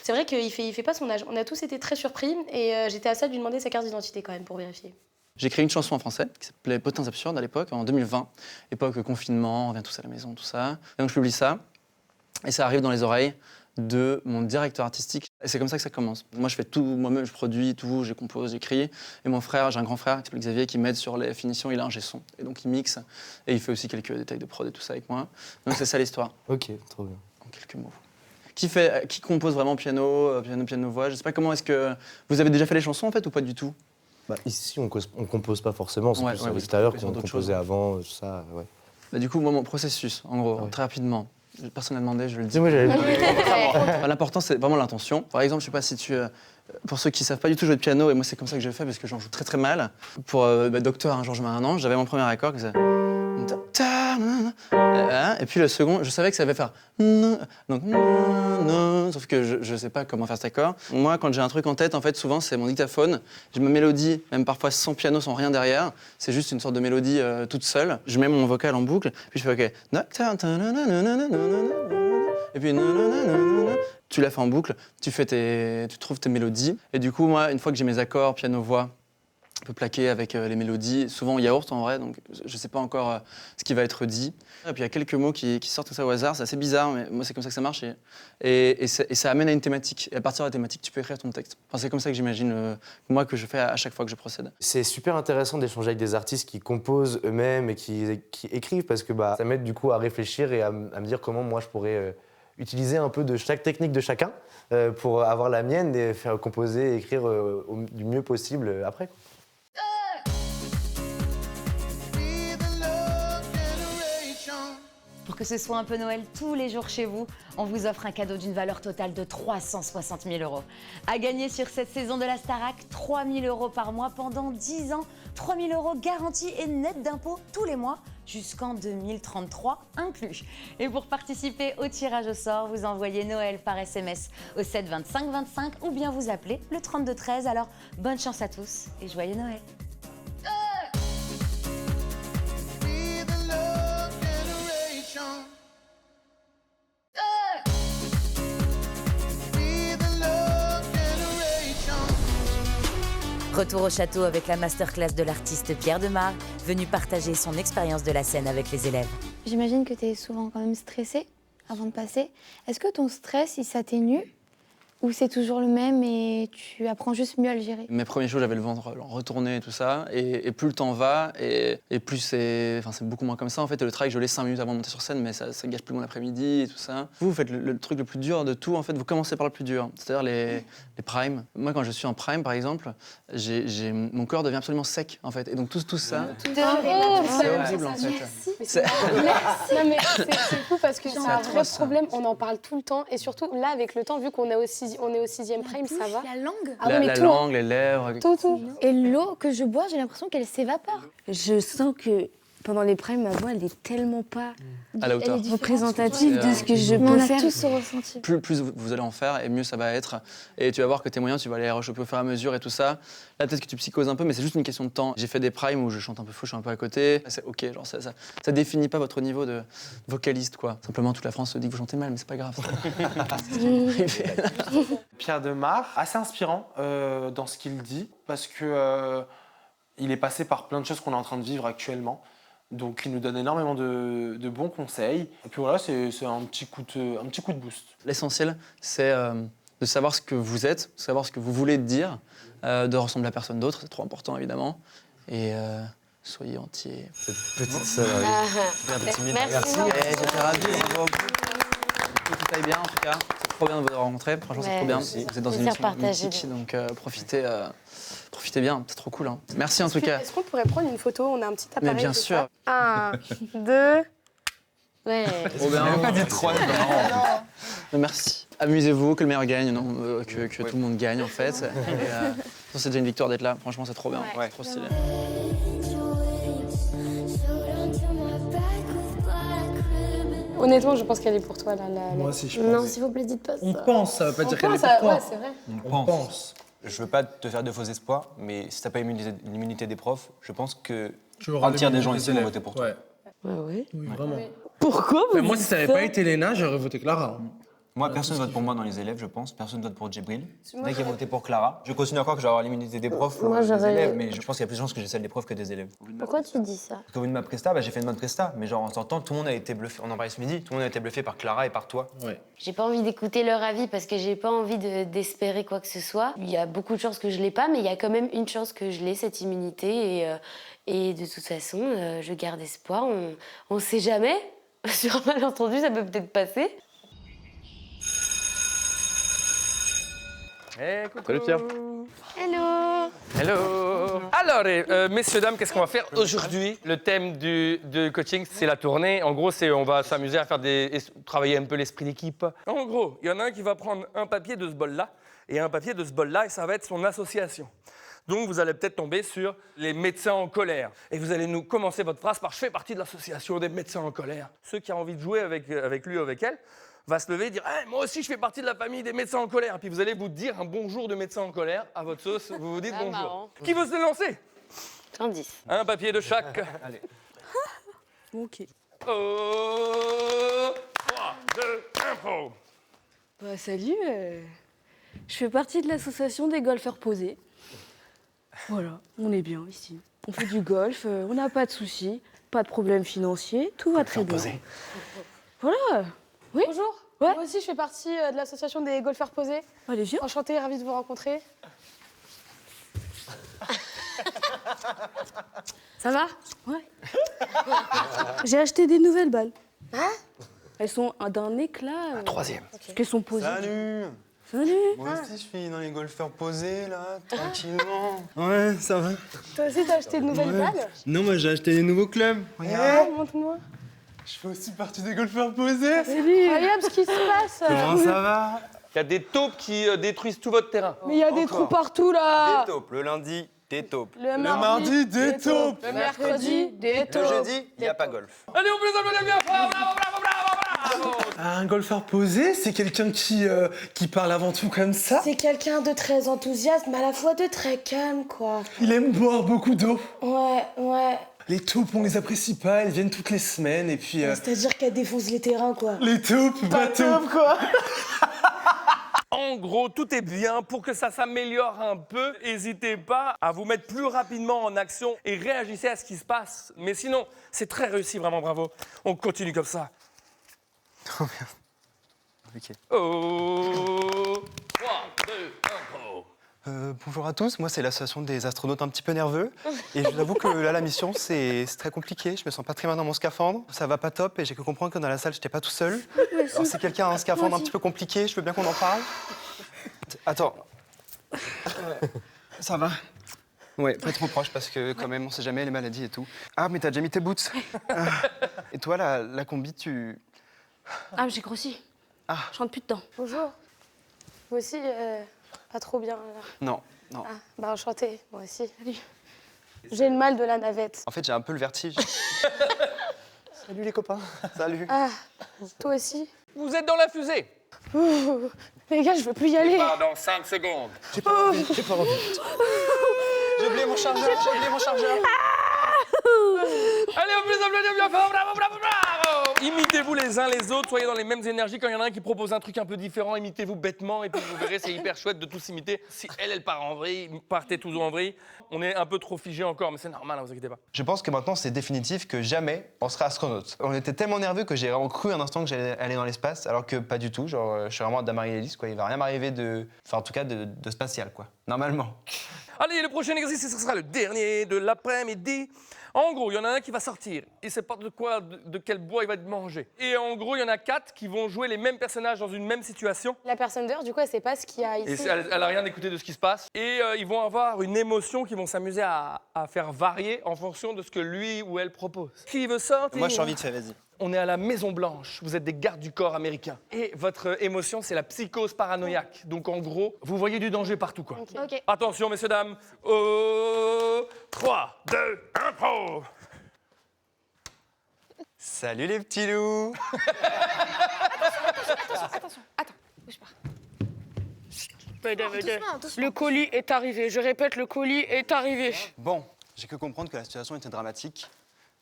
C'est vrai qu'il fait pas son âge. On a tous été très surpris et j'étais à ça de lui demander sa carte d'identité quand même pour vérifier. J'ai écrit une chanson en français qui s'appelait Potins absurdes à l'époque, en 2020. Époque confinement, on revient tous à la maison, tout ça. Et donc je publie ça et ça arrive dans les oreilles de mon directeur artistique. Et c'est comme ça que ça commence. Moi, je fais tout moi-même, je produis tout, je compose, j'écris. Et mon frère, j'ai un grand frère qui s'appelle Xavier qui m'aide sur les finitions. Il a un G-son. Et donc, il mixe. Et il fait aussi quelques détails de prod et tout ça avec moi. Donc, c'est ça l'histoire. Ok, trop bien. En quelques mots. Qui compose vraiment piano, voix? Je sais pas comment est-ce que... Vous avez déjà fait les chansons, en fait, ou pas du tout? Bah, ici, on compose pas forcément. C'est Ouais, plus ouais, à vous l'extérieur tapez sur qu'on d'autres composait choses. avant, tout ça, ouais. Bah, du coup, moi, mon processus, en gros, très rapidement. Personne n'a demandé, je le dis. Moi, j'avais Enfin, l'important, c'est vraiment l'intention. Par exemple, je sais pas si tu... pour ceux qui savent pas du tout jouer de piano, et moi, c'est comme ça que je fais, parce que j'en joue très mal. Pour Docteur, Georges Marinon, j'avais mon premier accord qui faisait... Et puis le second, je savais que ça allait faire... Donc... Sauf que je sais pas comment faire cet accord. Moi, quand j'ai un truc en tête, en fait, souvent, c'est mon dictaphone. J'ai ma mélodie, même parfois sans piano, sans rien derrière. C'est juste une sorte de mélodie toute seule. Je mets mon vocal en boucle, puis je fais OK. Et puis tu la fais en boucle, tu trouves tes mélodies. Et du coup, moi, une fois que j'ai mes accords, piano, voix, un peu plaqué avec les mélodies, souvent yaourt en vrai, donc je sais pas encore ce qui va être dit. Et puis il y a quelques mots qui sortent comme ça au hasard, c'est assez bizarre, mais moi c'est comme ça que ça marche et ça amène à une thématique. Et à partir de la thématique, tu peux écrire ton texte. Enfin, c'est comme ça que j'imagine, moi, que je fais à chaque fois que je procède. C'est super intéressant d'échanger avec des artistes qui composent eux-mêmes et qui écrivent parce que ça m'aide du coup à réfléchir et à me dire comment moi je pourrais utiliser un peu de chaque technique de chacun pour avoir la mienne et faire composer et écrire du mieux possible après, quoi. Pour que ce soit un peu Noël tous les jours chez vous, on vous offre un cadeau d'une valeur totale de 360 000 €. À gagner sur cette saison de la Starac, 3 000 € par mois pendant 10 ans. 3 000 € garantis et net d'impôts tous les mois jusqu'en 2033 inclus. Et pour participer au tirage au sort, vous envoyez Noël par SMS au 7 25 25 ou bien vous appelez le 32 13. Alors bonne chance à tous et joyeux Noël. Retour au château avec la masterclass de l'artiste Pierre Demar, venu partager son expérience de la scène avec les élèves. J'imagine que tu es souvent quand même stressé avant de passer. Est-ce que ton stress, il s'atténue ou c'est toujours le même et tu apprends juste mieux à le gérer? Mes premiers shows, j'avais le ventre retourné et tout ça. Et plus le temps va, et plus c'est beaucoup moins comme ça. En fait, le travail, je l'ai 5 minutes avant de monter sur scène, mais ça gâche plus mon après-midi et tout ça. Vous faites le truc le plus dur de tout. En fait, vous commencez par le plus dur, c'est-à-dire les primes. Moi, quand je suis en prime, par exemple, mon corps devient absolument sec, en fait. Et donc tout ça, c'est horrible, en fait. Merci. Non mais c'est fou parce que c'est un vrai problème, on en parle tout le temps et surtout là avec le temps vu qu'on a aussi on est au 6e prime, ça va. La langue. Ah ouais, mais La tout, langue, les lèvres. Tout. Et l'eau que je bois, j'ai l'impression qu'elle s'évapore. Je sens que pendant les primes, ma voix, elle est tellement pas À la hauteur. représentative de ce que je Mais peux on a faire. tous ce ressenti. Plus vous allez en faire, et mieux ça va être. Et tu vas voir que tes moyens, tu vas les rechoper au fur et à mesure et tout ça. Là, peut-être que tu psychoses un peu, mais c'est juste une question de temps. J'ai fait des primes où je chante un peu faux, je suis un peu à côté. C'est OK, genre ça définit pas votre niveau de vocaliste, quoi. Simplement, toute la France se dit que vous chantez mal, mais c'est pas grave. Pierre Demar, assez inspirant dans ce qu'il dit, parce que il est passé par plein de choses qu'on est en train de vivre actuellement. Donc il nous donne énormément de bons conseils. Et puis voilà, c'est un petit coup de boost. L'essentiel, c'est de savoir ce que vous êtes, de savoir ce que vous voulez dire, de ressembler à personne d'autre, c'est trop important évidemment. Et soyez entiers. Cette petite sœur. Merci. J'étais ravi. Bravo. Que tout aille bien en tout cas. C'est trop bien de vous rencontrer. Franchement, c'est trop bien. Vous êtes dans une émission mythique, donc profitez bien. C'est trop cool. Hein. Merci en tout cas. Est-ce qu'on pourrait prendre une photo? On a un petit appareil. Mais bien sûr. 1, 2. Ouais. Trop bien. pas dit 3, c'est marrant. Merci. Amusez-vous, que le meilleur gagne, non que tout le monde gagne en fait. C'est déjà une victoire d'être là. Franchement, c'est trop bien. Ouais. Trop stylé. Honnêtement, je pense qu'elle est pour toi, là. Moi aussi, je pense. Non, s'il vous plaît, dites pas ça. On pense, ça veut pas dire qu'elle est pense, pour toi. ouais, c'est vrai. On pense. Je veux pas te faire de faux espoirs, mais si t'as pas l'immunité des profs, je pense que Tu auras un tiers des gens l'immunité ici vont élèves. voter pour toi. Ouais. Ouais. Oui, vraiment. Pourquoi vous Moi, si dites ça n'avait ça pas été Léna, j'aurais voté Clara. Moi, personne ne vote pour moi dans les élèves, je pense. Personne ne vote pour Djibril. Moi, Dès qu'il a voté pour Clara. Je continue encore que je vais avoir l'immunité des profs Moi, des j'aurais- élèves, mais je pense qu'il y a plus de chances que j'ai celle des profs que des élèves. Pourquoi tu dis ça? Parce qu'au bout de ma presta, j'ai fait une bonne presta, mais genre en sortant, tout le monde a été bluffé. On en parlait ce midi, tout le monde a été bluffé par Clara et par toi. Ouais. J'ai pas envie d'écouter leur avis parce que j'ai pas envie d'espérer quoi que ce soit. Il y a beaucoup de chances que je l'ai pas, mais il y a quand même une chance que je l'ai, cette immunité. Et de toute façon, je garde espoir. On sait jamais. Sur un malentendu, ça peut peut-être passer. Salut Pierre. Hello. Hello. Alors, messieurs, dames, qu'est-ce qu'on va faire aujourd'hui? Le thème du coaching, c'est la tournée. En gros, on va s'amuser à faire travailler un peu l'esprit d'équipe. En gros, il y en a un qui va prendre un papier de ce bol-là et un papier de ce bol-là, et ça va être son association. Donc, vous allez peut-être tomber sur les médecins en colère. Et vous allez nous commencer votre phrase par « Je fais partie de l'association des médecins en colère ». Ceux qui ont envie de jouer avec lui ou avec elle va se lever et dire hey, « Moi aussi, je fais partie de la famille des médecins en colère ». Et puis, vous allez vous dire un bonjour de médecin en colère à votre sauce. Vous vous dites bonjour. Marrant. Qui veut se lancer? 110. Un papier de chaque. Allez. Ok. Oh, 3, 2, impro. Bah, salut, je fais partie de l'association des golfeurs posés. Voilà, on est bien ici. On fait du golf, on n'a pas de soucis, pas de problème financier, tout va très bien. Voilà. Oui. Bonjour. Ouais. Moi aussi, je fais partie de l'association des golfeurs posés. Allez, viens. Enchantée, ravie de vous rencontrer. Ça va? Ouais. J'ai acheté des nouvelles balles. Hein? Elles sont d'un éclat. Troisième. Parce qu'elles sont posées. Salut. Salut. Moi aussi, je suis dans les golfeurs posés, là, tranquillement. Ouais, ça va. Toi aussi, t'as acheté de nouvelles balles? Non, moi, j'ai acheté des nouveaux clubs. Ah, montre-moi. Je fais aussi partie des golfeurs posés. C'est incroyable ce qui se passe. Comment ça va? Il y a des taupes qui détruisent tout votre terrain. Mais il y a des trous partout, là. Des taupes. Le lundi, des taupes. Le mardi, des taupes. Le mercredi, des taupes. Le jeudi, il n'y a pas golf. Allez, on peut les applaudir bien fort. Bravo, bravo, bravo, bravo. Un golfeur posé, c'est quelqu'un qui parle avant tout comme ça. C'est quelqu'un de très enthousiaste, mais à la fois de très calme, quoi. Il aime boire beaucoup d'eau. Ouais. Les taupes, on les apprécie pas, elles viennent toutes les semaines et puis... C'est-à-dire qu'elle défonce les terrains, quoi. Les taupes, bateaux. quoi. En gros, tout est bien. Pour que ça s'améliore un peu, n'hésitez pas à vous mettre plus rapidement en action et réagissez à ce qui se passe. Mais sinon, c'est très réussi, vraiment bravo. On continue comme ça. Oh merde. Ok. Oh 3, 2, 1, pro. Bonjour à tous, moi c'est l'association des astronautes un petit peu nerveux. Et je vous avoue que là, la mission, c'est très compliqué. Je me sens pas très bien dans mon scaphandre. Ça va pas top et j'ai cru comprendre que dans la salle, j'étais pas tout seul. Alors si quelqu'un a un scaphandre un petit peu compliqué, je veux bien qu'on en parle. Attends. Ça va? Ouais, pas trop proche parce que quand même, on sait jamais les maladies et tout. Ah, mais t'as déjà mis tes boots. Et toi, la combi, tu... Ah, j'ai grossi. Ah. Je rentre plus dedans. Bonjour. Vous aussi, pas trop bien, là. Non, non. Ah, bah enchanté, moi aussi. Salut. J'ai le mal de la navette. En fait, j'ai un peu le vertige. Salut les copains. Salut. Ah, toi aussi? Vous êtes dans la fusée. Ouh, les gars, je veux plus y aller. Dans 5 secondes. J'ai pas envie. J'ai oublié mon chargeur. Allez, on peut les applaudir bien fort. Bravo, bravo, bravo. Imitez-vous les uns les autres, soyez dans les mêmes énergies. Quand il y en a un qui propose un truc un peu différent, imitez-vous bêtement et puis vous verrez, c'est hyper chouette de tous imiter. Si elle part en vrille, partez tous en vrille. On est un peu trop figé encore, mais c'est normal, ne vous inquiétez pas. Je pense que maintenant, c'est définitif que jamais on sera astronaute. On était tellement nerveux que j'ai vraiment cru un instant que j'allais aller dans l'espace, alors que pas du tout. Genre, je suis vraiment Damary Ellis, quoi. Il va rien m'arriver en tout cas, de spatial, quoi. Normalement. Allez, le prochain exercice, ce sera le dernier de l'après-midi. En gros, il y en a un qui va sortir. Il ne sait pas de quel bois il va être mangé. Et en gros, il y en a 4 qui vont jouer les mêmes personnages dans une même situation. La personne dehors, du coup, elle sait pas ce qu'il y a ici. Et elle n'a rien écouté de ce qui se passe. Et ils vont avoir une émotion qu'ils vont s'amuser à faire varier en fonction de ce que lui ou elle propose. Qui veut sortir? Moi, je suis envie de faire, vas-y. On est à la Maison Blanche, vous êtes des gardes du corps américains. Et votre émotion, c'est la psychose paranoïaque. Donc en gros, vous voyez du danger partout, quoi. Ok. Attention, messieurs, dames. 3, 2, 1, pro. Salut les petits loups. Attention, bouge pas. Le colis est arrivé. Je répète, le colis est arrivé. Bon, j'ai cru comprendre que la situation était dramatique.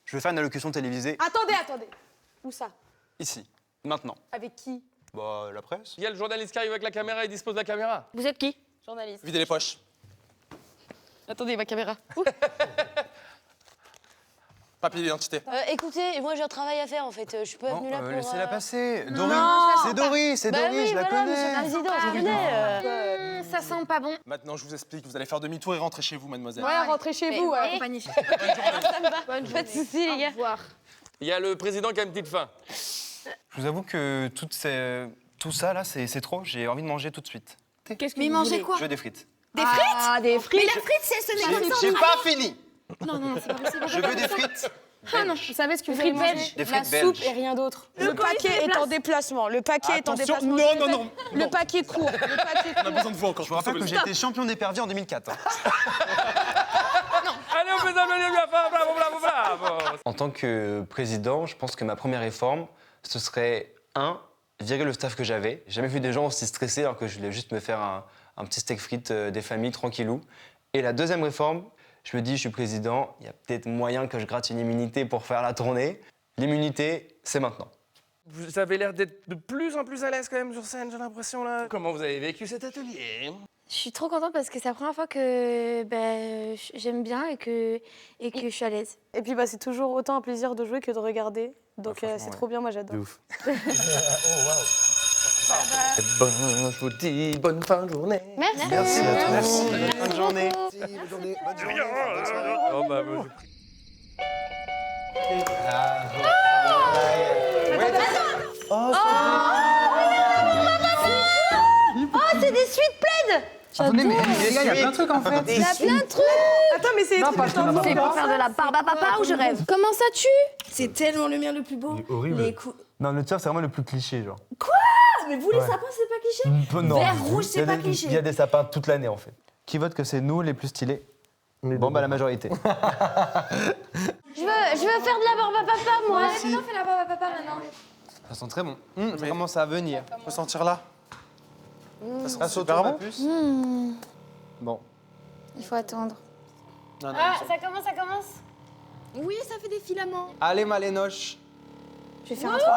Je vais faire une allocution télévisée Attendez. Où ça? ici, maintenant. Avec qui? Bah, la presse. Il y a le journaliste qui arrive avec la caméra et dispose de la caméra. Vous êtes qui? Journaliste. Videz les poches. Attendez, ma caméra. Papier d'identité. Écoutez, moi j'ai un travail à faire en fait. Je suis pas venue là pour. Laissez-la passer. Dory, Non. c'est Dory, c'est Bah Dory, oui, je la voilà, connais. monsieur le président, je connais. Ça sent pas bon. Maintenant, je vous explique, vous allez faire demi-tour et rentrer chez vous, mademoiselle. Ouais, rentrez chez vous. Ouais. Compagnie. Ça me va. Pas de soucis, les gars. Au revoir. Il y a le président qui a une petite faim. Je vous avoue que tout ça là, c'est trop. J'ai envie de manger tout de suite. Qu'est-ce que Mais vous mangez voulez? quoi? Je veux des frites. Des frites? Ah, des frites. Mais la frite, ce n'est pas J'ai pas fini. Non, c'est pas possible. Je veux des frites. Ah non, vous savez ce que vous allez manger? Des La frites soupe belges. et rien d'autre. Le Le paquet est en déplacement. Le paquet est en Attention, déplacement. non. Le paquet court. Le paquet On a court. besoin de vous encore. Je vous rappelle que j'ai été champion d'épervier en 2004. Allez, on peut s'applaudir bien fort. Bravo. En tant que président, je pense que ma première réforme, ce serait virer le staff que j'avais. J'ai jamais vu des gens aussi stressés alors que je voulais juste me faire un petit steak frites des familles tranquillou. Et la deuxième réforme, je me dis, je suis président, il y a peut-être moyen que je gratte une immunité pour faire la tournée. L'immunité, c'est maintenant. Vous avez l'air d'être de plus en plus à l'aise quand même sur scène, j'ai l'impression là. Comment vous avez vécu cet atelier? Je suis trop contente parce que c'est la première fois que j'aime bien et que je suis à l'aise. Et puis c'est toujours autant un plaisir de jouer que de regarder. Donc c'est trop bien, moi j'adore. De ouf. Je vous dis bonne fin de journée. Merci. Merci à tous. Merci. Bonne journée. Oh, bah, Oh, c'est des suites plaides. Attendez, mais les gars, il y a plein de trucs en fait. Il y a plein de trucs. Attends, mais c'est Non, pas tout. C'est pour faire de la barbe à papa ou je rêve? Comment ça tue? C'est tellement le mien le plus beau. Horrible. Les cou- Non, le tien, c'est vraiment le plus cliché, genre. Ah, mais vous, les Ouais. sapins, c'est pas cliché? Non. Vert, rouge, Il y c'est a pas des- cliché. Il y a des sapins toute l'année, en fait. Qui vote que c'est nous les plus stylés? Bon, bah la majorité. Je veux faire de la barbe à papa, moi. Maintenant, fais la barbe à papa maintenant. Ça sent très bon. Ça commence à venir. Faut sentir là. Ça saute super ma bon. puce. Bon. Il faut attendre. Ah, ça commence. Oui, ça fait des filaments. Allez, Malénoche. Je vais faire un truc.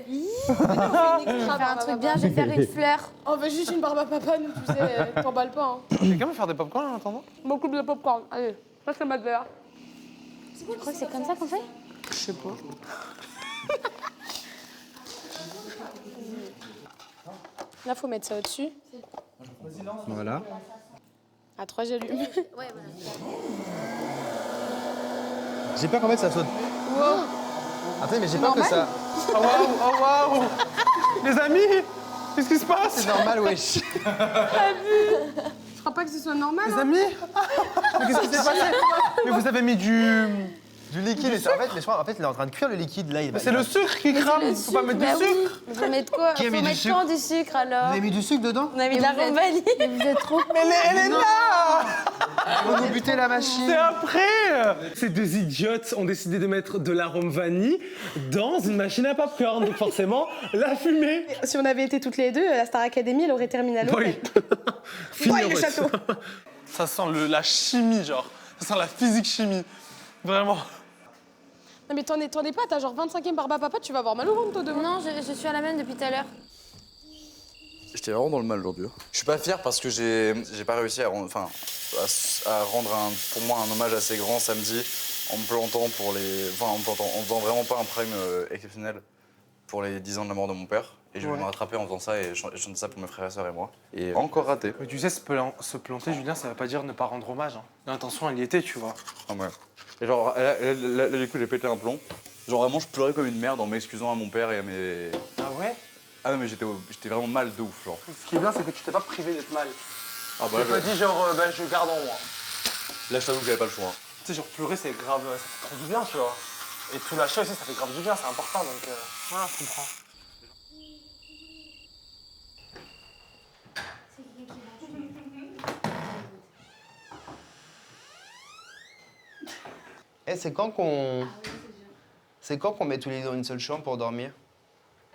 Je vais faire un truc bien, je vais faire une fleur. On veut juste une barbe à papa, nous, tu sais, t'emballes pas. Hein. Quelqu'un veut faire des popcorn en attendant? Beaucoup de popcorn. Allez, ça c'est ma verre. Tu crois que c'est comme ça qu'on fait? Je sais pas. Là, faut mettre ça au-dessus. Voilà. À 3, j'allume. J'ai peur qu'en fait ça saute. Attendez, mais j'ai peur que ça. Oh waouh! Les amis! Qu'est-ce qui se passe? C'est normal, wesh. T'as vu? Je crois pas que ce soit normal. Les hein. amis? Mais qu'est-ce qui s'est passé? Mais vous avez mis du Du liquide, et en fait, mais je crois, en fait, il est en train de cuire le liquide là. C'est le sucre qui crame, faut pas mettre du sucre. Faut mettre quoi? Qui a mis Faut du mettre sucre quand du sucre alors? Vous avez mis du sucre dedans? On a mis de la vanille. Vous êtes trop. Mais elle est là. On va nous buter la machine. C'est après. Ces deux idiotes ont décidé de mettre de l'arôme vanille dans une machine à popcorn, donc forcément, la fumée. Si on avait été toutes les deux, la Star Academy, elle aurait terminé à l'eau. Oui. Ouais, le château. Ça sent la chimie, genre. Ça sent la physique-chimie. Vraiment. Non mais t'en es pas, t'as genre 25e barbe à papa, tu vas avoir mal au ventre toi demain. Non, je suis à la même depuis tout à l'heure. J'étais vraiment dans le mal aujourd'hui. Je suis pas fier parce que j'ai pas réussi à rendre, pour moi un hommage assez grand samedi en me plantant pour les. Enfin, en faisant vraiment pas un prime exceptionnel pour les 10 ans de la mort de mon père. Et je vais me rattraper en faisant ça et chanter ça pour mes frères et sœurs et moi. Et encore raté. Mais tu sais, se planter, Julien, ça veut pas dire ne pas rendre hommage. Hein. L'intention, elle y était, tu vois. Ah ouais. Et genre, là, du coup, j'ai pété un plomb. Genre, vraiment, je pleurais comme une merde en m'excusant à mon père et à mes. Ah ouais? Ah non, mais j'étais vraiment mal de ouf, genre. Ce qui est bien, c'est que tu t'es pas privé d'être mal. Ah bah, tu t'es pas dit, genre, je garde en moi. Là, je t'avoue que j'avais pas le choix. Tu sais, genre, pleurer, c'est grave, ça fait trop du bien, tu vois. Et tout lâcher aussi, ça fait grave du bien, c'est important, donc voilà, je comprends. Eh, c'est quand qu'on met tous les deux dans une seule chambre pour dormir?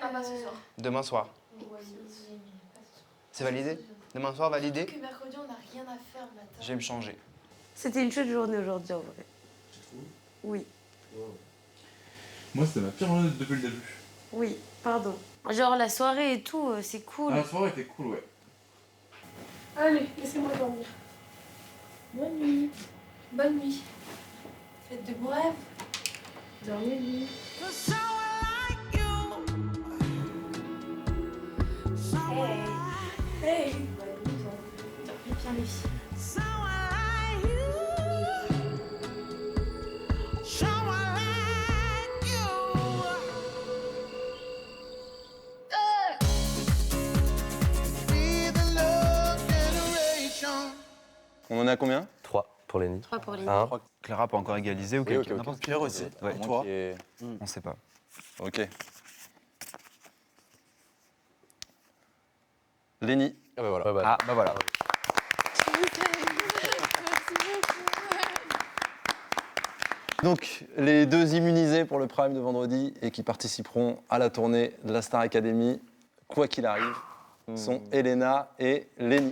Ah bah ce soir. Demain soir. C'est validé? Demain soir validé? Que mercredi, on n'a rien à faire le matin. Je vais me changer. C'était une chouette journée aujourd'hui en vrai. Oui. Moi, c'était ma pire journée depuis le début. Oui, pardon. Genre la soirée et tout, c'est cool. Ah, la soirée était cool, ouais. Allez, laissez-moi dormir. Bonne nuit. Bonne nuit. Faites de beaux rêves. Dormez bien. Hey. Hey. Dormez bien les filles. On en est à combien? 3 pour Lenny. 3 pour Lenny. Clara peut encore égaliser ou quelqu'un. N'importe qui aussi. Ouais, Toi? On sait pas. Ok. Lenny. Ah bah voilà. Ah bah voilà. Donc, les deux immunisés pour le Prime de vendredi et qui participeront à la tournée de la Star Academy, quoi qu'il arrive, sont Elena et Lenny.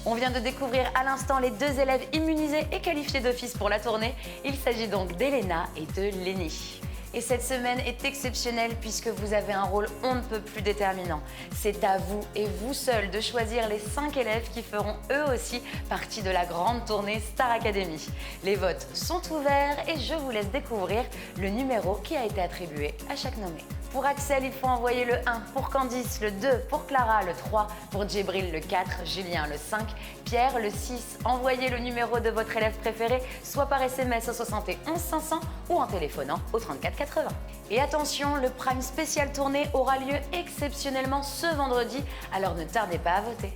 On vient de découvrir à l'instant les deux élèves immunisés et qualifiés d'office pour la tournée. Il s'agit donc d'Elena et de Lenny. Et cette semaine est exceptionnelle puisque vous avez un rôle on ne peut plus déterminant. C'est à vous et vous seuls de choisir les 5 élèves qui feront eux aussi partie de la grande tournée Star Academy. Les votes sont ouverts et je vous laisse découvrir le numéro qui a été attribué à chaque nommé. Pour Axel, il faut envoyer le 1, pour Candice le 2, pour Clara le 3, pour Djibril le 4, Julien le 5, Pierre le 6. Envoyez le numéro de votre élève préféré, soit par SMS au 71 500 ou en téléphonant au 34 80. Et attention, le Prime spécial tournée aura lieu exceptionnellement ce vendredi, alors ne tardez pas à voter.